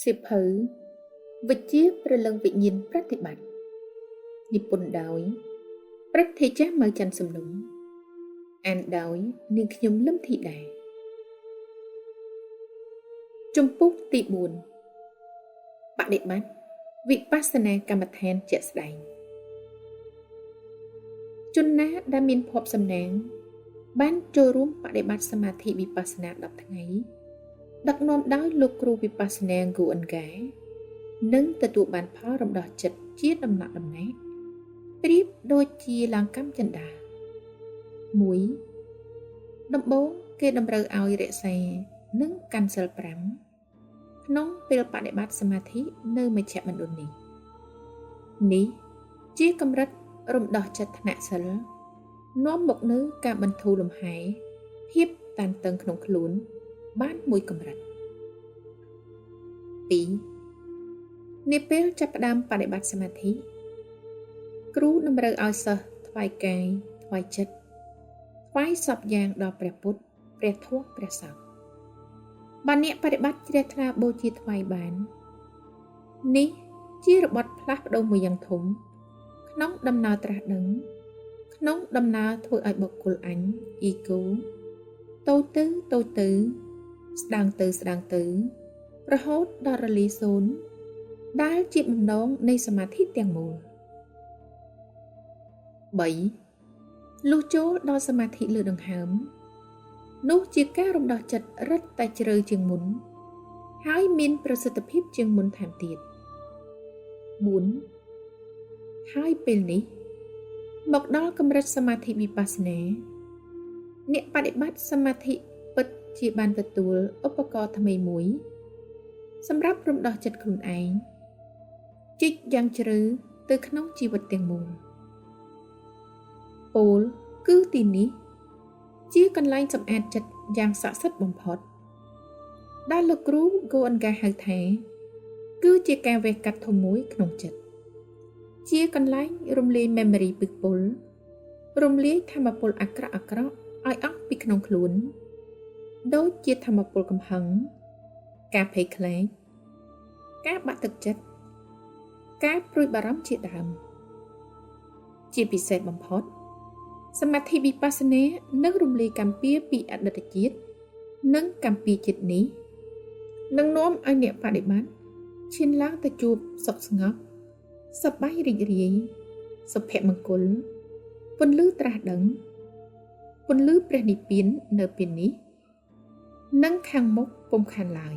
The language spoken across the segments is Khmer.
សិភៅវិជ្ជាព្រលឹងវិញ្ញាណប្រតិបត្តិនិពន្ធដោយព្រឹទ្ធាចារ្យម៉ៅច័ន្ទសំណុំអានដោយនាងខ្ញុំលឹមធីតាជំពូកទី4បដិបត្តិវិបស្សនាកម្មដ្ឋានជាក់ស្ដែងជនណាដែលមានភ័ព្វសំណាងបានចូលរួមបដិបត្តិសមាធិវិបស្សនា10ថ្ងៃដឹកនាំដោយលោកគ្រូវិបស្សនាគូអិនកានឹងទទួលបានផលរំដោះចិត្តជាដំណាក់ដំណាក់ប្រៀបដូចជាឡើងកម្មចន្ទា1ដំបូងគេតម្រូវឲ្យរក្សានិងកាន់សិល5ក្នុងពេលបដិបត្តិសមាធិនៅមជ្ឈមណ្ឌលនេះជាកម្រិតរំដោះចិត្តថ្នាក់សិលនាំមកនូវការបន្ធូរលំហែភាពតានតឹងក្នុងខ្លួនបានមួយកម្រិត2នៅពេលចាប់ផ្ដើមបដិបត្តិសមាធិគ្រូតម្រូវឲ្យសិស្សថ្វាយកាយថ្វាយចិត្តថ្វាយសពយ៉ាងដល់ព្រះពុទ្ធព្រះធម៌ព្រះសង្ឃបើអ្នកបដិបត្តិជ្រះថ្លាបូជាថ្វាយបាននេះជារបត់ផ្លាស់ប្ដូរមួយយ៉ាងធំក្នុងដំណើរត្រាស់ដឹងក្នុងដំណើរធ្វើឲ្យបុគ្គលអញអ៊ីហ្គោតូចទៅស្ដាងទៅរហូតដល់រលាយសូន្យដែលជាបំណងនៃសមាធិទាំងមូល3លុះចូលដល់សមាធិលើដង្ហើមនោះជាការរំដោះចិត្តរឹតតែជ្រៅជាងមុនហើយមានប្រសិទ្ធភាពជាងមុនថែមទៀត4ហើយពេលនេះមកដល់កម្រិតសមាធិវិបស្សនាអ្នកបដិបត្តិសមាធិពិតជាបានទទួលឧបករណ៍ថ្មីមួយសម្រាប់រំដោះចិត្តខ្លួនឯងជីកយ៉ាងជ្រៅទៅក្នុងជីវិតទាំងមូលពោលគឺទីនេះជាកន្លែងសម្អាតចិត្តយ៉ាងស័ក្តិសិទ្ធិបំផុតដែលលោកគ្រូគូអិនកាហៅថាគឺជាការវះកាត់ធំមួយក្នុងចិត្តជាកន្លែងរំលាយ memory ពិពលរំលាយធម្មពលអាក្រក់ឲ្យអស់ពីក្នុងខ្លួនដូចជាធម្មពលកំហឹងការភ័យខ្លាចការបាក់ទឹកចិត្តការព្រួយបារម្ភជាដើមជាពិសេសបំផុតសមាធិវិបស្សនានឹងរំលាយកម្មពៀពីអតីតជាតិនិងកម្មពៀជាតិនេះនឹងនាំឲ្យអ្នកបដិបត្តិឈានឡើងទៅជួបសុខស្ងប់សប្បាយរីករាយសុភមង្គលពន្លឺត្រាស់ដឹងពន្លឺព្រះនិព្វាននៅពេលនេះនិងខាងមុខពុំខានឡើយ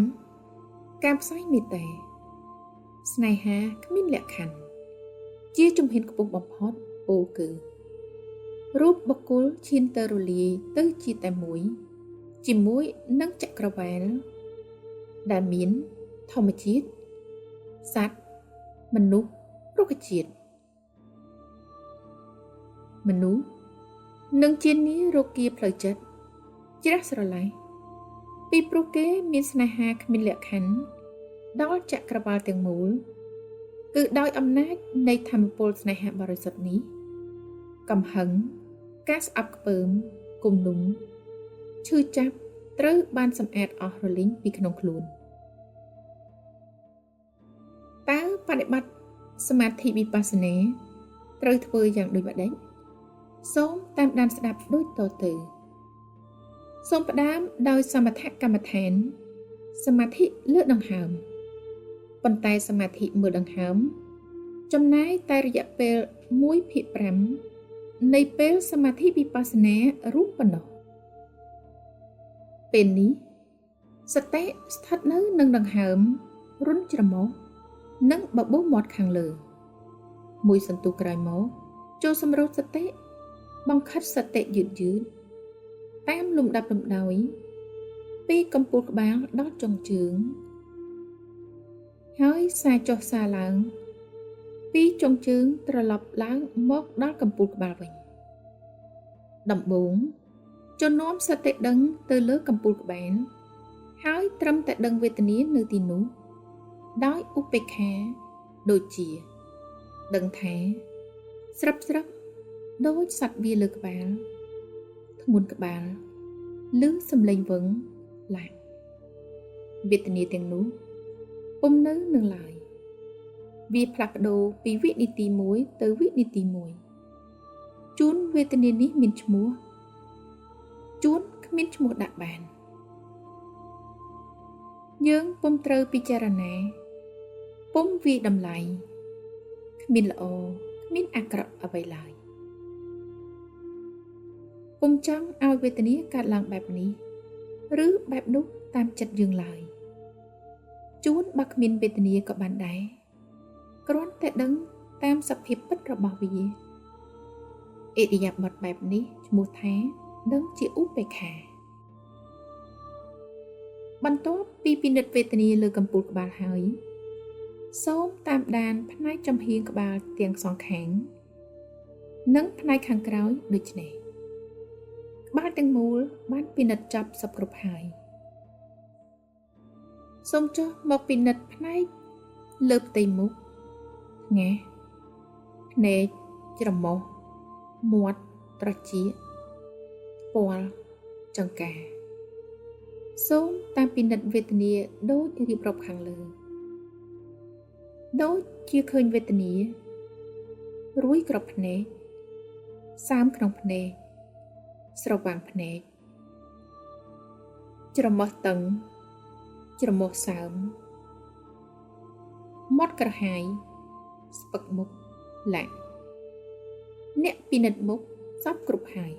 5ការផ្សាយមេត្តាស្នេហាគ្មានលក្ខខណ្ឌជាជំហានខ្ពស់បំផុតពោលគឺរូបបុគ្គលឈានទៅរលាយទៅជាតែមួយជាមួយនឹងចក្រវាលដែលមានធម្មជាតិសត្វមនុស្សរុក្ខជាតិមនុស្សនិងជានីរោគាផ្លូវចិត្តជ្រះស្រឡះពីព្រោះគេមានស្នេហាគ្មានលក្ខខណ្ឌដល់ចក្រវាលទាំងមូលគឺដោយអំណាចនៃធម្មពលស្នេហាបរិសុទ្ធនេះកំហឹងការស្អប់ខ្ពើមគំនុំឈឺចាប់ត្រូវបានសម្អាតអស់រលីងពីក្នុងខ្លួនតើបដិបត្តិសមាធិវិបស្សនាត្រូវធ្វើយ៉ាងដូចម្តេចសូមតាមដានស្ដាប់ដូចតទៅសូមផ្ដើមដោយសមថកម្មដ្ឋានសមាធិលើដង្ហើមប៉ុន្តែសមាធិមើលដង្ហើមចំណាយតែរយៈពេល 1/5 នៃពេលសមាធិវិបស្សនារួមប៉ុណ្ណោះពេលនេះសតិស្ថិតនៅនឹងដង្ហើមរុនច្រមុះនិងបបោសមាត់ខាងលើមួយសន្ទុះក្រោយមកចូលសម្រួលសតិបង្ខិតសតិយឺតតាមលំដាប់លំដោយពីកំពូលក្បាលដល់ចុងជើងហើយសាចុះសាឡើងពីចុងជើងត្រឡប់ឡើងមកដល់កំពូលក្បាលវិញដំបូងចូលនាំសតិដឹងទៅលើកំពូលក្បាលហើយត្រឹមតែដឹងវេទនានៅទីនោះដោយឧបេក្ខាដូចជាដឹងថាស្រាប់ដូចសត្វវាលើក្បាលធ្ងន់ក្បាលឮសំឡេងវឹង ឡាក់វេទនាទាំងនោះពុំនៅនឹងឡើយវាផ្លាស់ប្ដូរពីវិនាទីមួយទៅវិនាទីមួយជួនវេទនានេះមានឈ្មោះជួនគ្មានឈ្មោះដាក់បានយើងពុំត្រូវពិចារណាពុំវាតម្លៃគ្មានល្អគ្មានអាក្រក់អ្វីឡើយពុំចង់ឲ្យវេទនាកើតឡើងបែបនេះឬបែបនោះតាមចិត្តយើងឡើយជួនបើគ្មានវេទនាក៏បានដែរគ្រាន់តែដឹងតាមសភាពពិតរបស់វាឥរិយាបថបែបនេះឈ្មោះថាដឹងជាឧបេក្ខាបន្ទាប់ពីពិនិត្យវេទនាលើកំពូលក្បាលហើយសូមតាមដានផ្នែកចំហៀងក្បាលទាំងសងខាងនិងផ្នែកខាងក្រោយដូចនេះក្បាលទាំងមូលបានពិនិត្យចប់សពគ្រប់ហើយសូមចុះមកពិនិត្យផ្នែកលើផ្ទៃមុខងាភ្នែកច្រមុះមាត់ត្រចៀកពាល់ចង្កាសូមតាមពិនិត្យវេទនាដូចរៀបរាប់ខាងលើដូចជាឃើញវេទនារួយក្របភ្នែកសាមក្នុងភ្នែកស្រវាំងភ្នែកច្រមុះតឹងច្រមុះសើមមាត់ក្រហាយស្ពឹកមុខឡាក់អ្នកពិនិត្យមុខសពគ្រប់ហើយ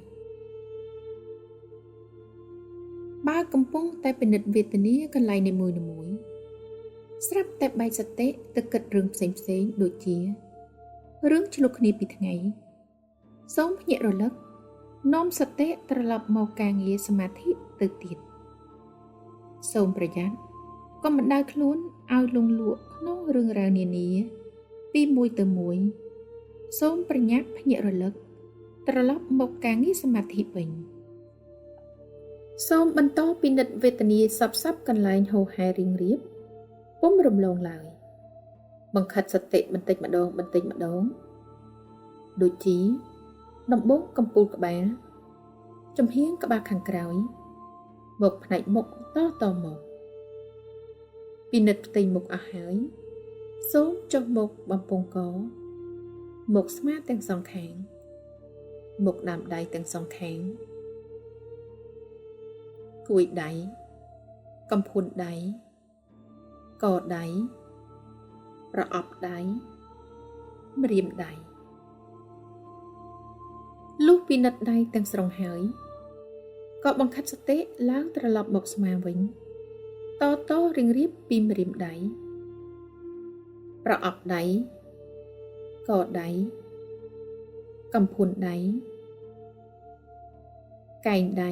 បើកំពុងតែពិនិត្យវេទនាកន្លែងនីមួយៗស្រាប់តែបែកសតិទៅគិតរឿងផ្សេងដូចជារឿងឆ្លុះគ្នាពីថ្ងៃសូមភ្ញាក់រលឹកនាំសតិត្រឡប់មកការងារសមាធិទៅទៀតសូមប្រយ័ត្នកុំបណ្តើរខ្លួនឲ្យលងលក់ក្នុងរឿងរ៉ាវនានាពីមួយទៅមួយសូមប្រញាប់ភ្ញាក់រលឹកត្រឡប់មកការងារសមាធិវិញសូមបន្តពិនិត្យវេទនាសពកន្លែងហូរហែរៀងរៀបពុំរំលងឡើយបង្ខិតសតិបន្តិចម្ដងដូចជាដំបូងកំពូលក្បាលចំហៀងក្បាលខាងក្រោយមកផ្នែកមុខតមកពិនិត្យផ្ទៃមុខអស់ហើយសូមចុះមកបំពង់កមកស្មាទាំងសងខាងមកដើមដៃទាំងសងខាងគួយដៃកំភួនដៃកដៃប្រអប់ដៃម្រាមដៃលុះពិនិត្យដៃទាំងស្រុងហើយក៏បង្ខិតសតិឡើងត្រឡប់មកស្មាវិញតរៀងរៀបពីម្រាមដៃប្រអប់ដៃកដៃកំភួនដៃកែងដៃ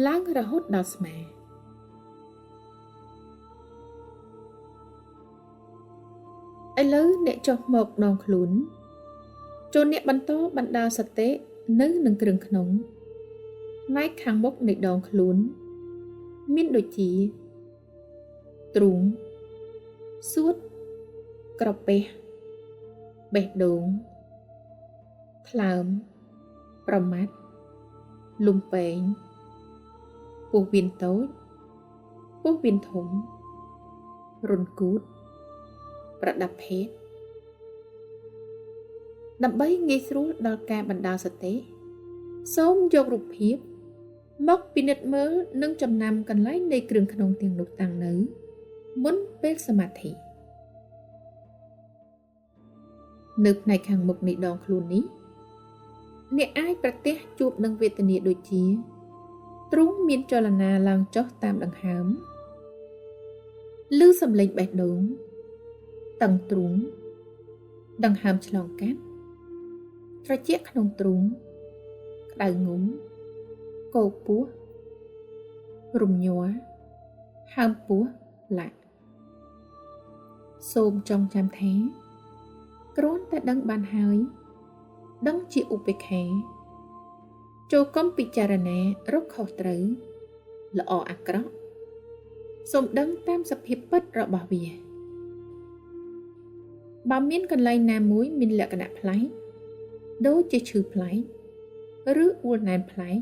ឡើងរហូតដល់ស្មាឥឡូវអ្នកចុះមកដងខ្លួនចូលអ្នកបន្តបណ្ដាសតិនៅនឹងគ្រឿងក្នុងផ្នែកខាងមុខនៃដងខ្លួនមានដូចជាទ្រូងសួតក្រពះបេះដូងថ្លើមប្រមាត់លំពែងពោះវៀនតូចពោះវៀនធំរុនគូតប្រដាប់ភេទដើម្បីងាយស្រួលដល់ការបណ្ដោះសតិសូមយករូបភាពមកពិនិត្យមើលនិងចំណាំកន្លែងនៃគ្រឿងក្នុងទាំងនោះតាំងនៅមុនពេលសមាធិនៅផ្នែកខាងមុខនៃដងខ្លួននេះអ្នកអាចប្រទះជួបនឹងវេទនាដូចជាទ្រូងមានចលនាឡើងចុះតាមដង្ហើមឮសំឡេងបេះដូងតឹងទ្រូងដង្ហើមឆ្លងកាត់ត្រជាក់ក្នុងទ្រូងក្តៅងុំកោពោះរំញ័រហើមពោះឡាក់សូមចងចាំថាគ្រាន់តែដឹងបានហើយដឹងជាឧបេក្ខាចូលកុំពិចារណារកខុសត្រូវល្អអាក្រក់សូមដឹងតាមសភាពពិតរបស់វាបើមានកន្លែងណាមួយមានលក្ខណៈប្លែកដូចជាឈឺប្លែកឬអួលណែនប្លែក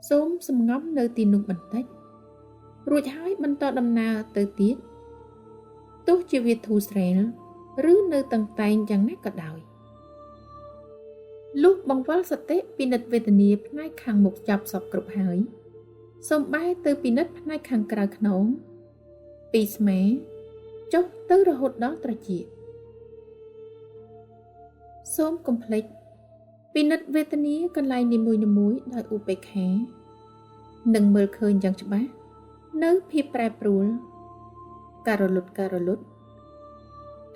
សូមសំងំនៅទីនោះបន្តិចរួចហើយបន្តដំណើរទៅទៀតទោះជាវាធូរស្រាលឬនៅតឹងតែងយ៉ាងណាក៏ដោយលុះបង្វិលសតិពិនិត្យវេទនាផ្នែកខាងមុខចាប់សពគ្រប់ហើយសូមបែរទៅពិនិត្យផ្នែកខាងក្រៅខ្នងពីស្មាចុះទៅរហូតដល់ត្រចៀកសូមកុំភ្លេចពិនិត្យវេទនាកន្លែងនីមួយៗដោយឧបេក្ខានិងមើលឃើញយ៉ាងច្បាស់នៅភាពប្រែប្រួលការរលត់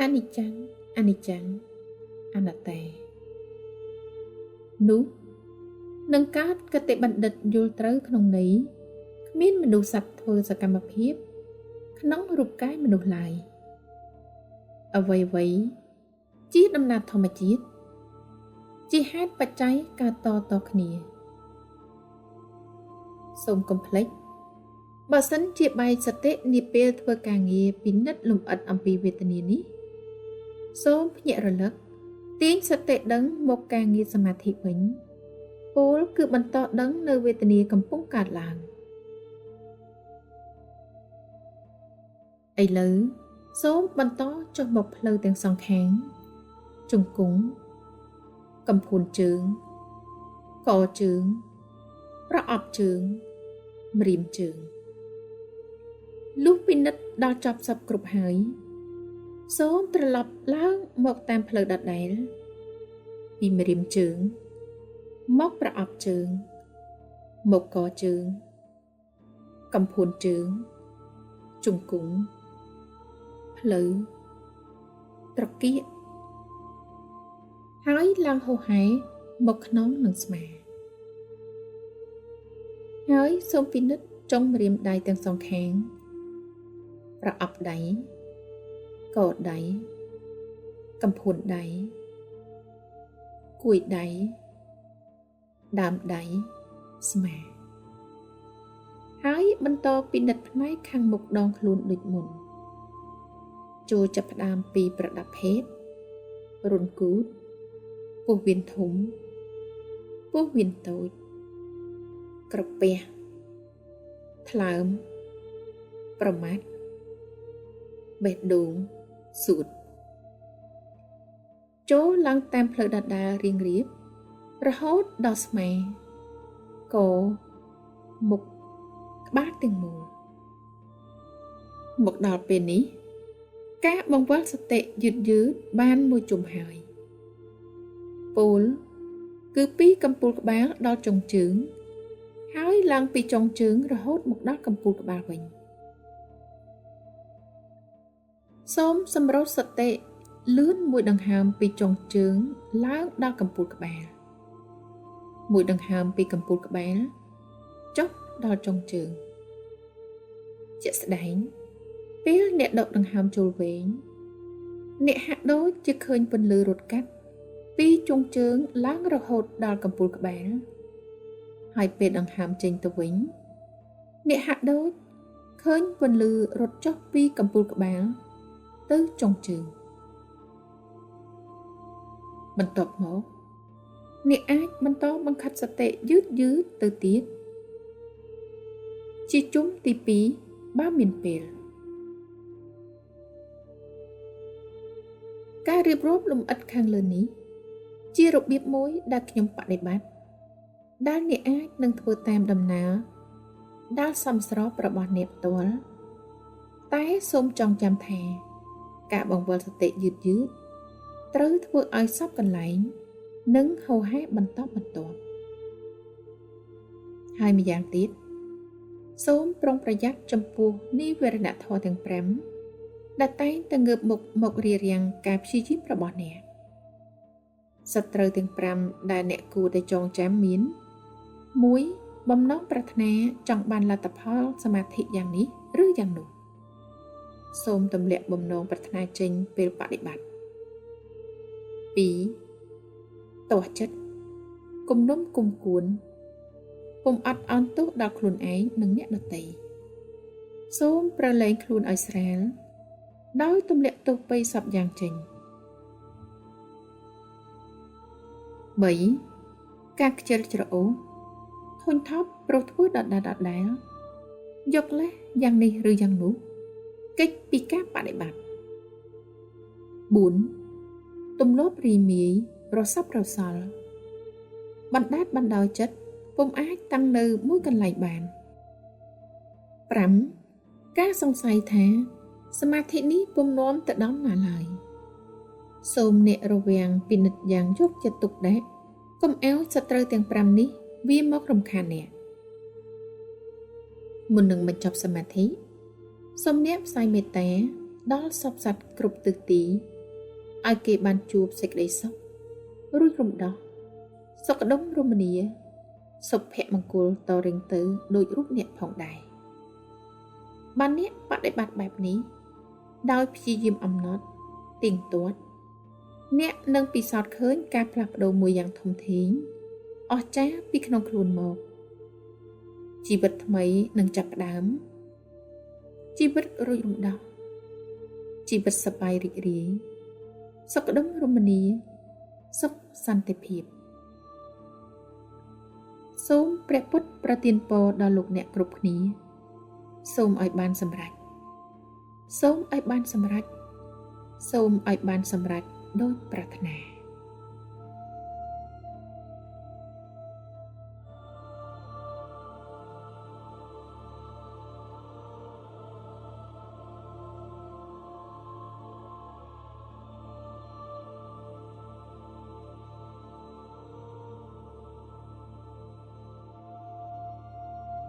អនិច្ចំអនត្តានោះនឹងកើតគតិបណ្ឌិតយល់ត្រូវក្នុងន័យគ្មានមនុស្សសត្វធ្វើសកម្មភាពក្នុងរូបកាយមនុស្សឡើយអ្វីជាដំណើរធម្មជាតិជាហេតុបច្ច័យកើតតគ្នាសូមកុំភ្លេចបើសិនជាបែកសតិនាពេលធ្វើការងារពិនិត្យលម្អិតអំពីវេទនានេះសូមភ្ញាក់រលឹកទាញសតិដឹងមកការងារសមាធិវិញពលគឺបន្តដឹងនៅវេទនាកំពុងកើតឡើងឥឡូវសូមបន្តចុះមកផ្លូវទាំងសងខាងជង្គង់កំភួនជើងកជើងប្រអប់ជើងម្រាមជើងលុះពិនិត្យដល់ចប់សពគ្រប់ហើយសូមត្រឡប់ឡើងមកតាមផ្លូវដដែលពីម្រាមជើងមកប្រអប់ជើងមកកជើងកំភួនជើងជង្គង់ផ្លូវត្រកៀកហើយឡើងហោហែមកខ្នងនឹងស្មាហើយសូមពិនិត្យចុងម្រាមដៃទាំងសងខាងប្រអប់ដៃកដៃកំភួនដៃគួយដៃដើមដៃស្មាហើយបន្តពិនិត្យផ្នែកខាងមុខដងខ្លួនដូចមុនចូលចាប់ផ្ដើមពីប្រដាប់ភេទរុនគូតពោះវៀនធំពោះវៀនតូចក្រពះថ្លើមប្រមាត់បេះដូងសួតចូលឡើងតាមផ្លូវដដែលរៀងរៀបរហូតដល់ស្មាកមុខក្បាលទាំងមូលមកដល់ពេលនេះការបង្វិលសតិយឺតបានមួយជុំហើយពលគឺពីកំពូលក្បាលដល់ចុងជើងហើយឡើងពីចុងជើងរហូតមកដល់កំពូលក្បាលវិញសូមសម្រុតសតិលឿនមួយដង្ហើមពីចុងជើងឡើងដល់កំពូលក្បាលមួយដង្ហើមពីកំពូលក្បាលចុះដល់ចុងជើងជាក់ស្ដែងពេលអ្នកដកដង្ហើមចូលវែងអ្នកហាក់ដូចជាឃើញពន្លឺរត់កាត់ពីចុងជើងឡើងរហូតដល់កំពូលក្បាលហើយពេលដង្ហើមចេញទៅវិញអ្នកហាក់ដូចឃើញពន្លឺរត់ចុះពីកំពូលក្បាលទៅចុងជើងបន្ទាប់មកអ្នកអាចបន្តបង្ខិតសតិយឺតទៅទៀតជាជុំទី2បើមានពេលការរៀបរាប់លម្អិតខាងលើនេះជារបៀបមួយដែលខ្ញុំបដិបត្តិដែលអ្នកអាចនឹងធ្វើតាមដំណើរដែលសមស្របរបស់អ្នកផ្ទាល់តែសូមចងចាំថាការបង្វិលសតិយឺតត្រូវធ្វើឲ្យសពកន្លែងនិងហោហែបន្តបន្ទាប់ហើយម្យ៉ាងទៀតសូមប្រុងប្រយ័ត្នចំពោះនិវរណធម៌ទាំង5ដែលតែងតែងើបមុខមករារាំងការព្យាយាមរបស់អ្នកសត្រូវទាំង5ដែលអ្នកគួរតែចងចាំមាន 1. បំណងប្រាថ្នាចង់បានលទ្ធផលសមាធិយ៉ាងនេះឬយ៉ាងនោះសូមទម្លាក់បំណងប្រាថ្នាចេញពេលបដិបត្តិ 2. ទាស់ចិត្តគំនុំគុំគួនពុំអត់អន់ទោសដល់ខ្លួនឯងនិងអ្នកដទៃសូមប្រឡែងខ្លួនឲ្យស្រាលដោយទម្លាក់ទោសបីសពយ៉ាងចេញ 3. ការខ្ជិលច្រអូសធុញថប់ ប្រុសធ្វើដដែលយកលេសយ៉ាងនេះឬយ៉ាងនោះកិច្ចពីការបដិបត្តិ 4. ទម្លាប់រីមាយរស័ព្ទរសល់បណ្ដាលបណ្ដោយចិត្តពុំអាចតាំងនៅមួយកន្លែងបាន 5. ការសង្ស័យថាសមាធិនេះពុំនាំទៅដល់ណាឡើយសូមអ្នករវាងពិនិត្យយ៉ាងយកចិត្តទុកដាក់កុំឲ្យសត្រូវទាំង 5 នេះវាមករំខានអ្នកមុននឹងបញ្ចប់សមាធិសូមអ្នកផ្សាយមេត្តាដល់សពសត្វគ្រប់ទិសទីឲ្យគេបានជួបសេចក្តីសុខរួចរំដោះសុខដុមរមនាសុភមង្គលតរៀងទៅដោយរូបអ្នកផងដែរបានអ្នកបដិបត្តិបែបនេះដោយព្យាយាមអំណត់ទៀងទាត់អ្នកនឹងពិសោធន៍ឃើញការផ្លាស់ប្ដូរមួយយ៉ាងធំធេងអស្ចារ្យពីក្នុងខ្លួនមកជីវិតថ្មីនឹងចាប់ផ្ដើមជីវិតរួចរំដោះជីវិតសប្បាយរីករាយសុខដុមរមនាសុខសន្តិភាពសូមព្រះពុទ្ធប្រទានពរដល់លោកអ្នកគ្រប់គ្នាសូមឲ្យបានសម្រេចសូមឲ្យបានសម្រេចសូមឲ្យបានសម្រេចដោយប្រាថ្នា